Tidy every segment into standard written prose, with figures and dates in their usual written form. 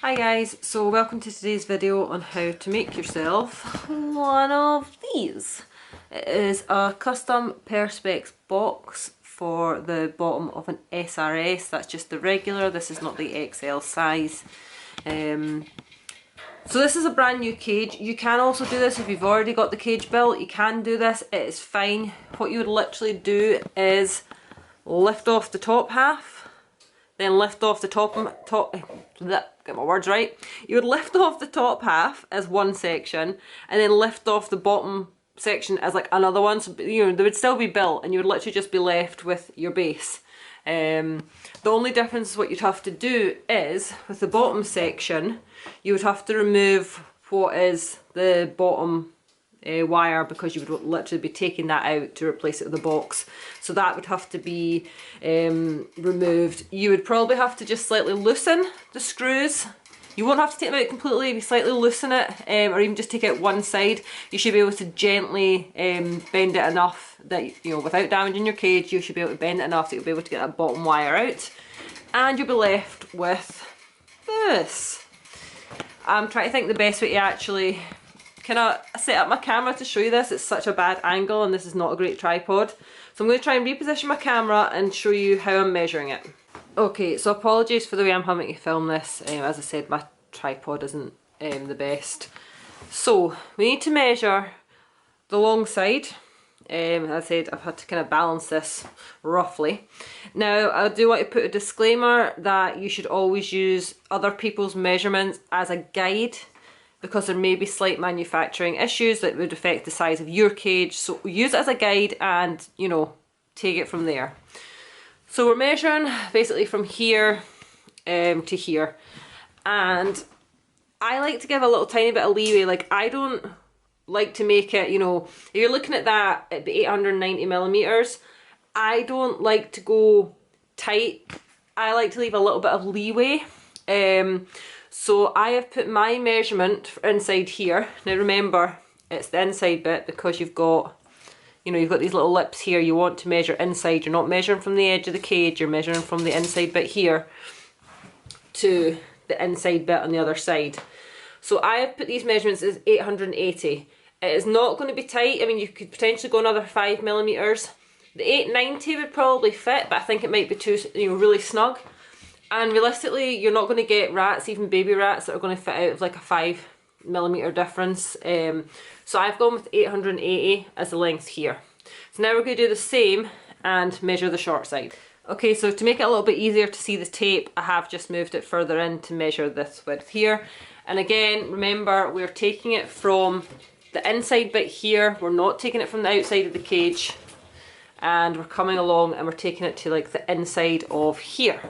Hi guys, so welcome to today's video on how to make yourself one of these. It is a custom perspex box for the bottom of an SRS. That's just the regular, this is not the XL size. So this is a brand new cage. You can also do this if you've already got the cage built. You can do this, it is fine. What you would literally do is lift off the top half, then lift off the get my words right. You would lift off the top half as one section and then lift off the bottom section as like another one. So, you know, they would still be built and you would literally just be left with your base. The only difference what you'd have to do is with the bottom section, you would have to remove what is the bottom wire, because you would literally be taking that out to replace it with a box. So that would have to be removed. You would probably have to just slightly loosen the screws. You won't have to take them out completely, if you slightly loosen it, or even just take out one side. You should be able to gently bend it enough that, you know, without damaging your cage, you should be able to bend it enough that you'll be able to get that bottom wire out. And you'll be left with this. I'm trying to think the best way to actually kind of set up my camera to show you this. It's such a bad angle and this is not a great tripod. So I'm going to try and reposition my camera and show you how I'm measuring it. Okay, so apologies for the way I'm having to film this. As I said, my tripod isn't the best. So we need to measure the long side. As I said, I've had to kind of balance this roughly. Now I do want to put a disclaimer that you should always use other people's measurements as a guide, because there may be slight manufacturing issues that would affect the size of your cage. So use it as a guide and, you know, take it from there. So we're measuring basically from here to here. And I like to give a little tiny bit of leeway. Like, I don't like to make it, you know, if you're looking at that at 890 millimeters, I don't like to go tight. I like to leave a little bit of leeway. So I have put my measurement for inside here. Now remember, it's the inside bit because you've got, you know, you've got these little lips here. You want to measure inside. You're not measuring from the edge of the cage. You're measuring from the inside bit here to the inside bit on the other side. So I have put these measurements as 880. It is not going to be tight. I mean, you could potentially go another 5 millimeters. The 890 would probably fit, but I think it might be too, you know, really snug. And realistically, you're not going to get rats, even baby rats, that are going to fit out of like a 5 millimeter difference. So I've gone with 880 as the length here. So now we're going to do the same and measure the short side. Okay, so to make it a little bit easier to see the tape, I have just moved it further in to measure this width here. And again, remember, we're taking it from the inside bit here. We're not taking it from the outside of the cage. And we're coming along and we're taking it to like the inside of here.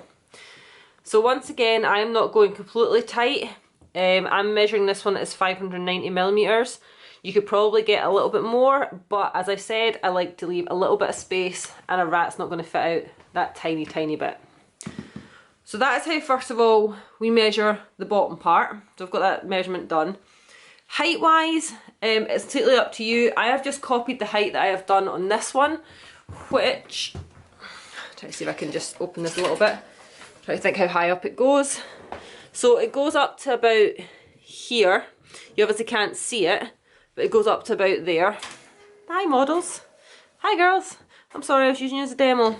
So once again, I'm not going completely tight. I'm measuring this one as 590 millimeters. You could probably get a little bit more, but as I said, I like to leave a little bit of space, and a rat's not going to fit out that tiny, tiny bit. So that is how, first of all, we measure the bottom part. So I've got that measurement done. Height-wise, it's totally up to you. I have just copied the height that I have done on this one, which, try to see if I can just open this a little bit. Try to think how high up it goes. So it goes up to about here. You obviously can't see it, but it goes up to about there. Hi models. Hi girls. I'm sorry, I was using you as a demo.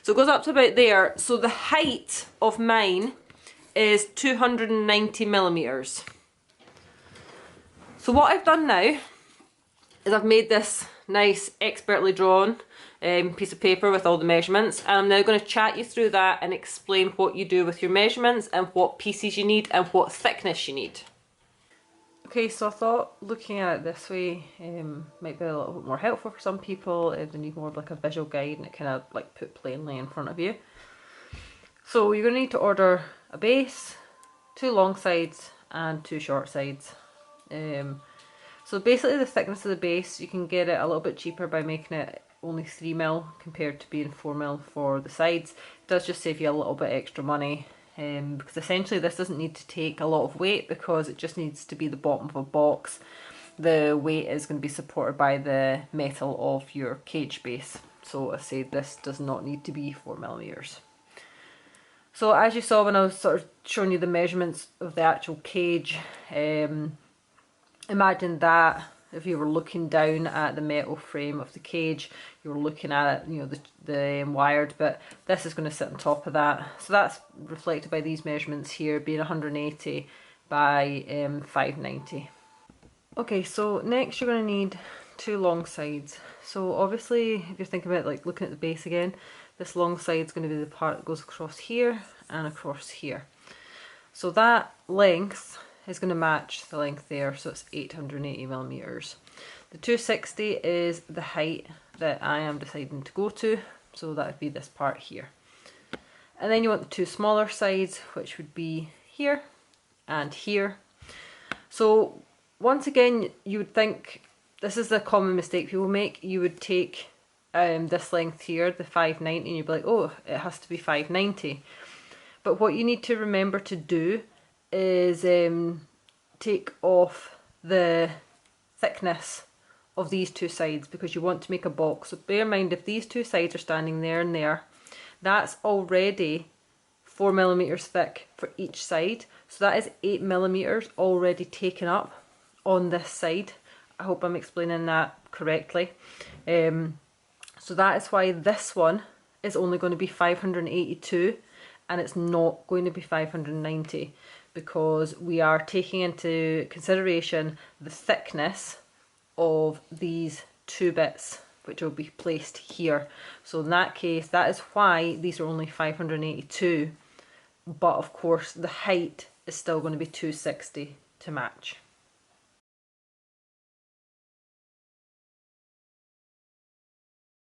So it goes up to about there. So the height of mine is 290 millimeters. So what I've done now is I've made this nice expertly drawn piece of paper with all the measurements, and I'm now going to chat you through that and explain what you do with your measurements and what pieces you need and what thickness you need. Okay, so I thought looking at it this way might be a little bit more helpful for some people if they need more of like a visual guide and it kind of like put plainly in front of you. So you're going to need to order a base, 2 long sides and 2 short sides. So basically the thickness of the base, you can get it a little bit cheaper by making it only 3mm compared to being 4mm for the sides. It does just save you a little bit extra money, because essentially this doesn't need to take a lot of weight because it just needs to be the bottom of a box. The weight is going to be supported by the metal of your cage base. So I say this does not need to be 4mm. So as you saw when I was sort of showing you the measurements of the actual cage, imagine that if you were looking down at the metal frame of the cage, you were looking at it, you know, the wired bit. This is going to sit on top of that. So that's reflected by these measurements here being 180 by 590. Okay, so next you're going to need two long sides. So obviously if you're thinking about like looking at the base again, this long side is going to be the part that goes across here and across here. So that length is going to match the length there, so it's 880 millimeters. The 260 is the height that I am deciding to go to, so that would be this part here. And then you want the two smaller sides, which would be here and here. So once again, you would think, this is the common mistake people make, you would take this length here, the 590, and you'd be like, oh, it has to be 590. But what you need to remember to do is take off the thickness of these two sides, because you want to make a box. So bear in mind, if these two sides are standing there and there, that's already 4 millimeters thick for each side. So that is 8 millimeters already taken up on this side. I hope I'm explaining that correctly. So that is why this one is only going to be 582 and it's not going to be 590, because we are taking into consideration the thickness of these two bits which will be placed here. So in that case, that is why these are only 582, but of course the height is still going to be 260 to match.